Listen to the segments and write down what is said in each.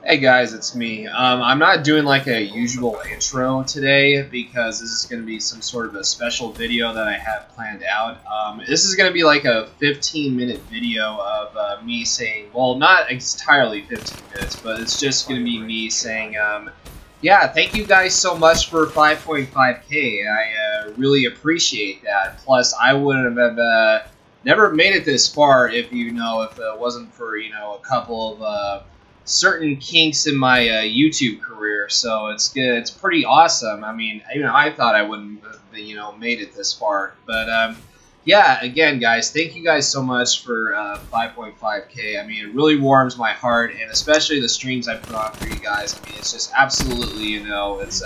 Hey guys, it's me. I'm not doing like a usual intro today because this is going to be some sort of a special video that I have planned out. This is going to be like a 15-minute video of me saying, well, not entirely 15 minutes, but it's just going to be me saying, yeah, thank you guys so much for 5.5K. I really appreciate that. Plus, I wouldn't have never made it this far if it wasn't for, a couple of certain kinks in my YouTube career, so it's good. It's pretty awesome. I mean, I thought I wouldn't have, made it this far, but yeah. Again, guys, thank you guys so much for 5.5K. I mean, it really warms my heart, and especially the streams I put on for you guys. I mean, it's just absolutely, it's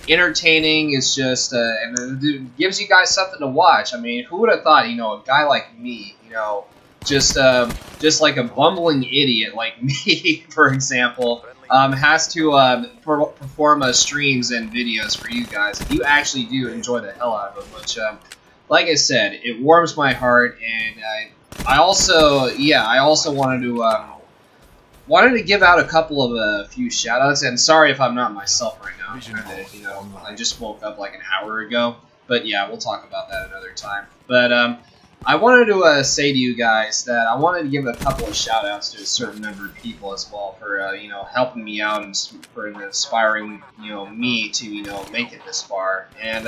entertaining. It's just and it gives you guys something to watch. I mean, who would have thought, a guy like me, just like a bumbling idiot like me, for example, has to perform streams and videos for you guys. You actually do enjoy the hell out of them, which, like I said, it warms my heart. And I also wanted to give out a couple of few shoutouts. And sorry if I'm not myself right now. I just woke up like an hour ago. But yeah, we'll talk about that another time. But I wanted to say to you guys that I wanted to give a couple of shout-outs to a certain number of people as well for, helping me out and for inspiring, me to, make it this far. And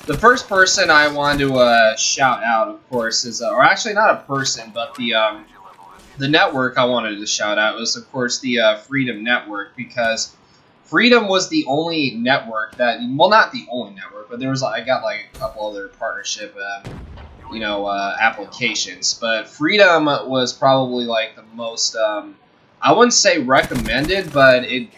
the first person I wanted to shout out, of course, is, or actually not a person, but the network I wanted to shout out was, of course, the Freedom Network, because Freedom was the only network that, well, not the only network, but I got like a couple other partnership applications, but Freedom was probably like the most, I wouldn't say recommended, but it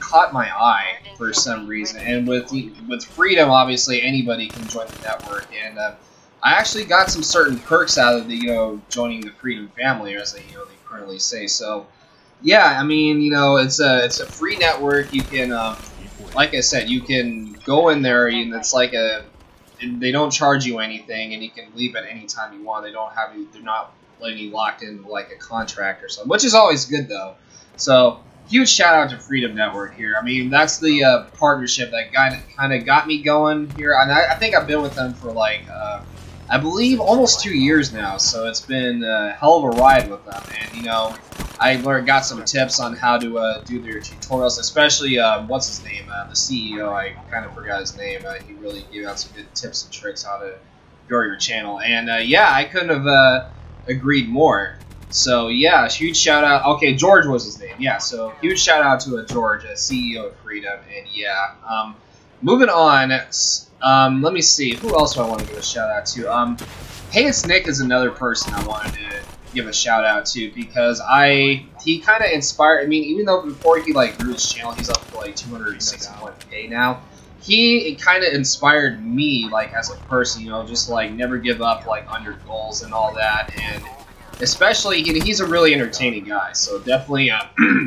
caught my eye for some reason. And with Freedom, obviously anybody can join the network, and I actually got some certain perks out of the joining the Freedom family, as they currently say. So yeah, I mean, it's a free network. You can, like I said, you can go in there, and it's like and they don't charge you anything, and you can leave at any time you want. They're not letting you locked in like a contract or something, which is always good though. So huge shout out to Freedom Network here. I mean, that's the partnership that kind of got me going here, and I think I've been with them for like I believe almost 2 years now. So it's been a hell of a ride with them, and I got some tips on how to do their tutorials, especially, what's his name, the CEO, I kind of forgot his name. He really gave out some good tips and tricks how to grow your channel, and yeah, I couldn't have agreed more. So yeah, huge shout out. Okay, George was his name. Yeah, so huge shout out to George, CEO of Freedom, and yeah. Moving on, let me see, who else do I want to give a shout out to? Hey, It's Nick is another person I wanted to give a shout out to, because he kind of inspired. I mean, even though before he grew his channel, he's up to like 261K now. He kind of inspired me as a person, just never give up on your goals and all that. And especially he's a really entertaining guy, so definitely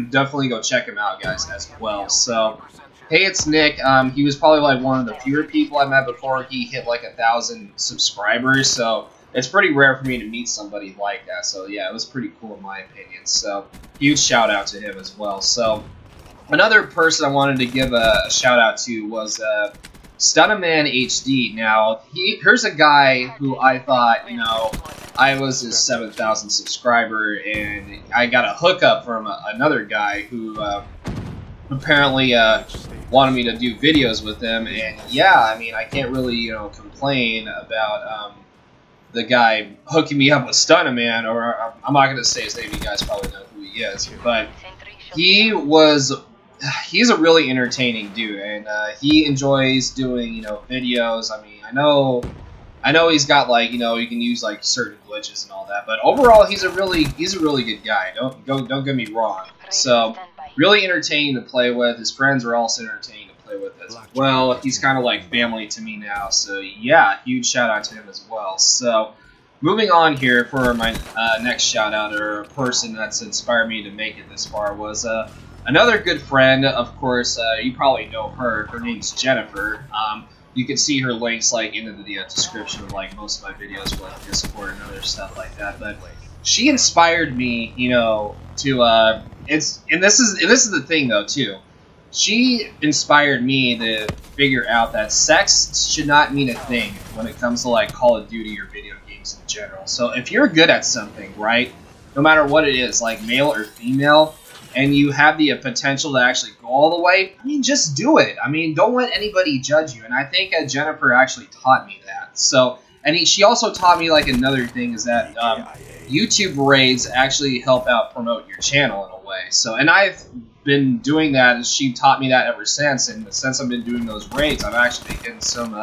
definitely go check him out, guys, as well. So hey, it's Nick. He was probably one of the fewer people I met before he hit 1,000 subscribers, so it's pretty rare for me to meet somebody like that. So yeah, it was pretty cool in my opinion. So huge shout out to him as well. So another person I wanted to give a shout out to was Stunaman HD. Now here's a guy who I thought, I was his 7,000 subscriber, and I got a hookup from another guy who apparently wanted me to do videos with him. And yeah, I mean, I can't really complain about the guy hooking me up with Stunaman, or I'm not going to say his name, you guys probably know who he is, but he's a really entertaining dude, and he enjoys doing, videos. I mean, I know he's got you can use certain glitches and all that, but overall he's a really good guy. Don't get me wrong. So really entertaining to play with. His friends are also entertaining to play with as well. He's kind of like family to me now, so yeah, huge shout out to him as well. So moving on here for my next shout out, or a person that's inspired me to make it this far, was another good friend. Of course, you probably know her. Her name's Jennifer. You can see her links into the description of most of my videos with Discord and other stuff like that. But she inspired me, to and this is the thing though too. She inspired me to figure out that sex should not mean a thing when it comes to like Call of Duty or video games in general. So if you're good at something, right, no matter what it is, like male or female, and you have the potential to actually go all the way, I mean, just do it. I mean, don't let anybody judge you. And I think Jennifer actually taught me that. So, and she also taught me like another thing is that YouTube raids actually help out promote your channel in a way. So, and I've been doing that, and she taught me that ever since. And since I've been doing those raids, I've actually been getting some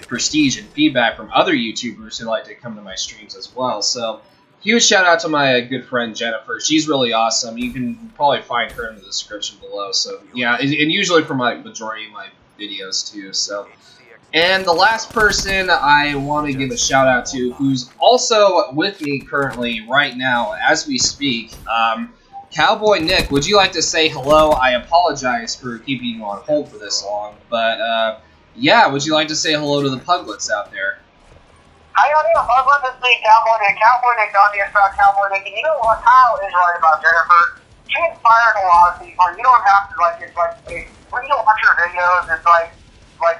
prestige and feedback from other YouTubers who like to come to my streams as well. So, huge shout out to my good friend Jennifer. She's really awesome. You can probably find her in the description below. So, yeah, and usually for my majority of my videos too. So, and the last person I want to give a shout out to, who's also with me currently right now as we speak. Cowboy Nick, would you like to say hello? I apologize for keeping you on hold for this long, but yeah, would you like to say hello to the puglets out there? How y'all doing? Puglets, it's me, Cowboy Nick. Cowboy Nick on the about Cowboy Nick. And you know what? Kyle is right about Jennifer. She inspired a lot of people. You don't have to like. It's like when you watch her videos, it's like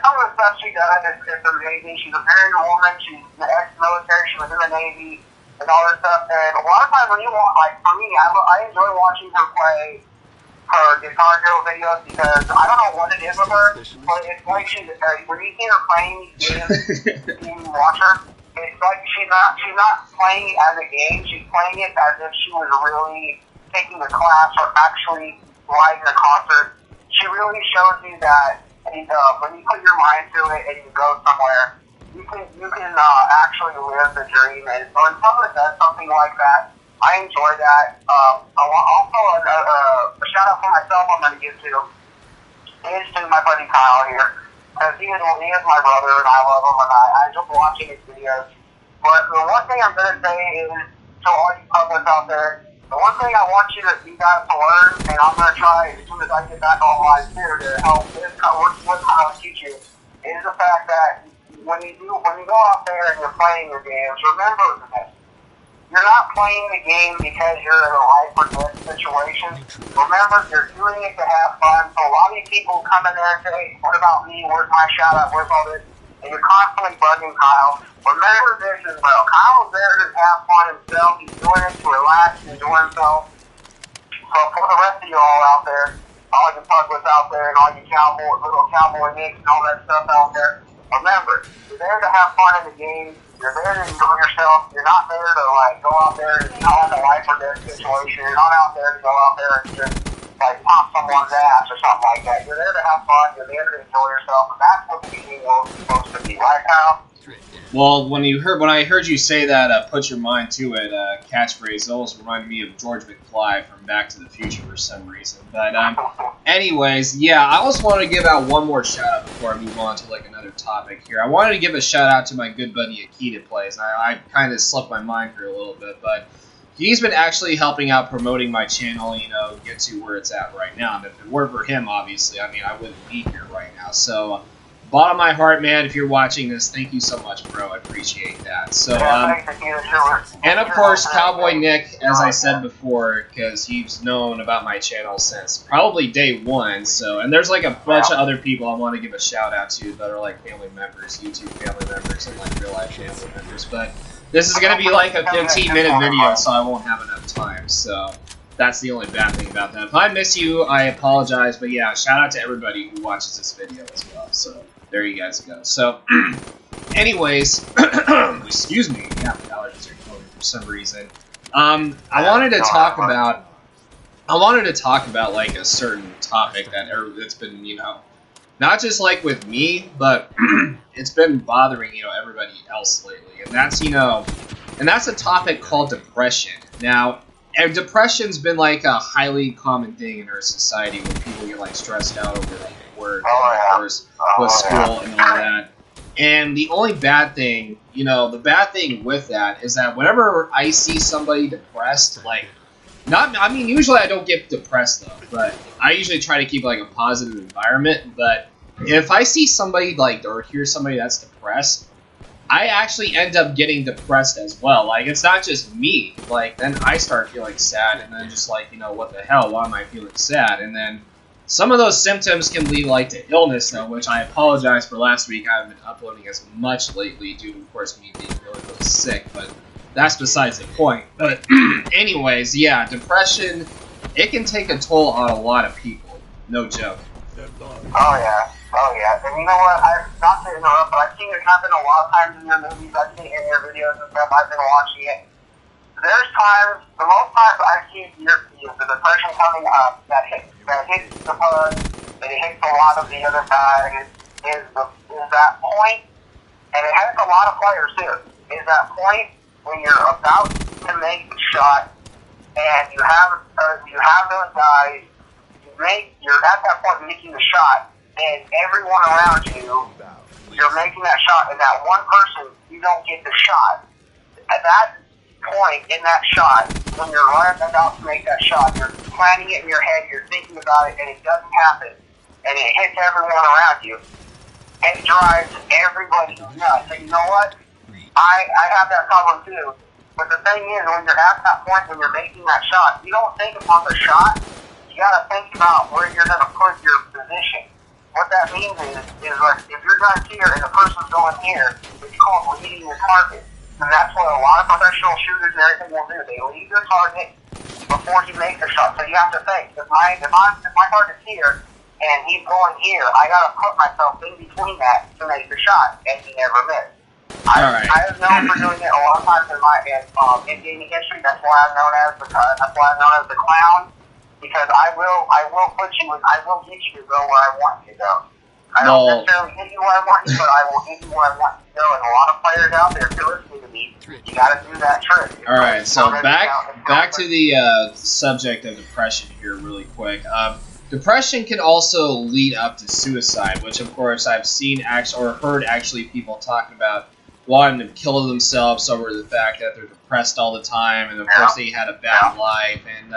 some of the stuff she does is amazing. She's a married woman. She's in the ex-military. She was in the Navy. And all that stuff, and a lot of times when you want, like for me, I enjoy watching her play her Guitar Hero videos because I don't know what it is with her, but it's like she's when you see her playing these games, you watch her, it's like she's not playing it as a game, she's playing it as if she was really taking a class or actually live in a concert. She really shows you that when you put your mind to it and you go somewhere, you can actually live the dream, and when someone does something like that, I enjoy that. Also, a shout out for myself I'm going to give to is to my buddy Kyle here, because he is my brother, and I love him, and I enjoy watching his videos. But the one thing I'm going to say is to all you publics out there, the one thing I want you guys to learn, and I'm going to try as soon as I get back online here to help with Kyle and teach you, is the fact that when you go out there and you're playing your games, remember that you're not playing the game because you're in a life or death situation. Remember, you're doing it to have fun. So a lot of you people come in there and say, hey, what about me? Where's my shout out? Where's all this? And you're constantly bugging Kyle. Remember this as well. Kyle's there to have fun himself. He's doing it to relax and enjoy himself. So for the rest of you all out there, all you puglets out there, and all you little cowboy nicks and all that stuff out there, remember, you're there to have fun in the game. You're there to enjoy yourself. You're not there to like go out there and not in a life or death situation. You're not out there to go out there and just like pop someone's ass or something like that. You're there to have fun. You're there to enjoy yourself, and that's what the game is supposed to be, right, Kyle? Well, when I heard you say that, put your mind to it catchphrase, it almost reminded me of George McFly from Back to the Future for some reason. But anyways, yeah, I also want to give out one more shout out before I move on to like another topic here. I wanted to give a shout out to my good buddy Akita Plays. I kind of slipped my mind for a little bit, but he's been actually helping out promoting my channel, you know, get to where it's at right now. And if it weren't for him, obviously, I mean, I wouldn't be here right now. So, bottom of my heart, man, if you're watching this, thank you so much, bro. I appreciate that. So, and of course, Cowboy Nick, as I said before, because he's known about my channel since probably day one. So, and there's like a bunch of other people I want to give a shout out to that are like family members, YouTube family members, and like real life family members. But this is going to be like a 15-minute video, so I won't have enough time. So, that's the only bad thing about that. If I miss you, I apologize. But yeah, shout out to everybody who watches this video as well. So, there you guys go. So, anyways, excuse me. Yeah, the allergies are killing me for some reason. I wanted to talk about like a certain topic that's been, you know, not just like with me, but it's been bothering, you know, everybody else lately, and that's, you know, and that's a topic called depression. Now, depression's been like a highly common thing in our society when people get like stressed out over like work, and of course with school and all that. And the only bad thing, you know, the bad thing with that is that whenever I see somebody depressed, like, I mean, usually I don't get depressed though, but I usually try to keep like a positive environment. But if I see somebody like, or hear somebody that's depressed, I actually end up getting depressed as well. Like, it's not just me. Like, then I start feeling sad, and then just like, you know, what the hell? Why am I feeling sad? And then some of those symptoms can lead, like, to illness, though, which I apologize for last week. I haven't been uploading as much lately due to, of course, me being really, really sick, but that's besides the point. But anyways, yeah, depression, it can take a toll on a lot of people. No joke. Oh, yeah. Oh, yeah. And you know what? Not to interrupt, but I've seen it happen a lot of times in your movies. I've seen it in your videos and stuff. I've been watching it. There's times, the most times I've seen the depression coming up that hits the bud, and it hits a lot of the other guys, is that point, and it hits a lot of players too, is that point when you're about to make the shot, and you have those guys, you're at that point making the shot, and everyone around you, you're making that shot, and that one person, you don't get the shot. At that point in that shot, when you're right about to make that shot, you're planning it in your head, you're thinking about it, and it doesn't happen, and it hits everyone around you. It drives everybody nuts. And you know what? I have that problem too. But the thing is, when you're at that point when you're making that shot, you don't think about the shot. You gotta think about where you're gonna put your position. What that means is like, if you're going here and the person's going here, it's called leading your target. And that's what a lot of professional shooters and everything will do. They lead their target before you make the shot. So you have to think, if my target's here and he's going here, I gotta put myself in between that to make the shot, and he never missed. I have known for doing it a lot of times in gaming history. That's why I'm known as the clown. Because I will put you in, I will get you to go where I want you to go. I don't necessarily get you where I want you, but I will get you where I want you to go. And a lot of players out there, if you're listening to me, you gotta do that trick. Alright, so back to the subject of depression here really quick. Depression can also lead up to suicide, which of course I've seen or heard people talking about wanting to kill themselves over the fact that they're depressed all the time, and of course they had a bad life, and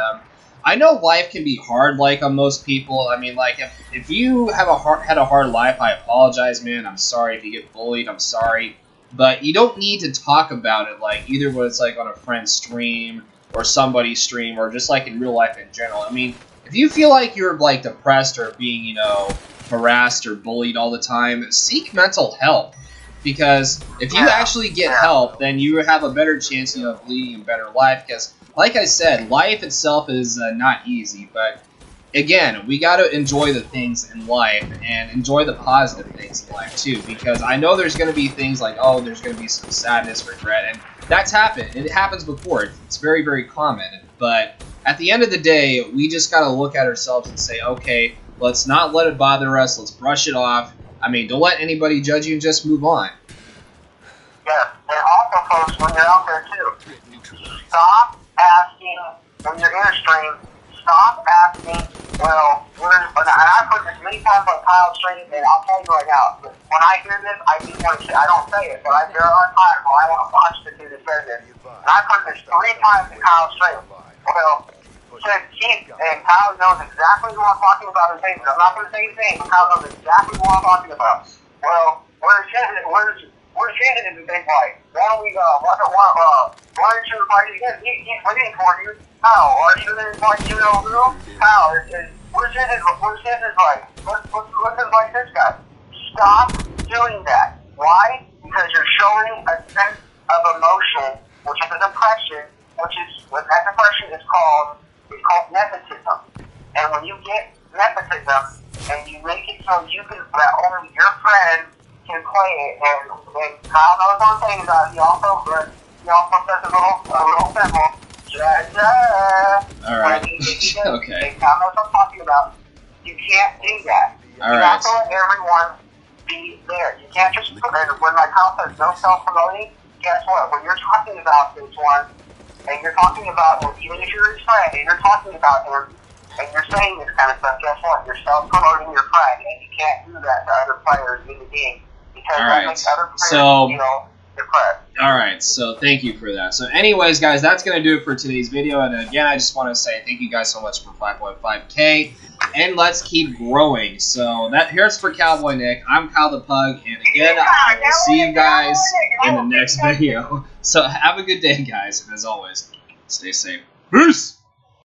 I know life can be hard, like, on most people. I mean, like, if you have had a hard life, I apologize, man. I'm sorry if you get bullied. I'm sorry. But you don't need to talk about it, like, either when it's, like, on a friend's stream or somebody's stream or just, like, in real life in general. I mean, if you feel like you're, like, depressed or being, you know, harassed or bullied all the time, seek mental help. Because if you actually get help, then you have a better chance, you know, of leading a better life. Because, like I said, life itself is not easy. But, again, we got to enjoy the things in life and enjoy the positive things in life, too. Because I know there's going to be things like, oh, there's going to be some sadness, regret. And that's happened. It happens before. It's very, very common. But at the end of the day, we just got to look at ourselves and say, okay, let's not let it bother us. Let's brush it off. I mean, don't let anybody judge you and just move on. Yeah, and also, folks, when you're out there, too, stop asking, when you're in a stream, stop asking, well, and I've heard this many times on Kyle's stream, and I'll tell you right now, when I hear this, I do want to say, I don't say it, but there are times when I want to punch the dude that says this. And I've heard this 3 times in Kyle's stream. Well, said Keith, and Kyle knows exactly who I'm talking about in cases. I'm not going to say his name, but Kyle knows exactly who I'm talking about. Well, where's Shannon in the big fight? Why don't you fight again? He's waiting for you. Kyle, are you going to fight you know who? Kyle, where's his fight? Let's fight this guy. Stop doing that. Why? Because you're showing a sense of emotion, which is a depression, what that depression is called nepotism. And when you get nepotism and you make it so that only your friend can play it, and Kyle knows what I'm saying about it. He also says a little symbol. Alright. Okay. And Kyle knows what I'm talking about. You can't do that. You have to let everyone be there. You can't just put it when like Kyle says no self-promoting. Guess what? When you're talking about this one, and you're talking about him, even if you're his friend, and you're talking about him, and you're saying this kind of stuff, guess what? You're self-promoting your friend, and you can't do that to other players in the game, because that makes other players feel depressed. Alright, so thank you for that. So anyways, guys, that's going to do it for today's video, and again, I just want to say thank you guys so much for 5.5K. and let's keep growing. So here's for Cowboy Nick. I'm Kyle the Pug, and again, I will see you guys in the next video. So have a good day, guys, and as always, stay safe. Peace!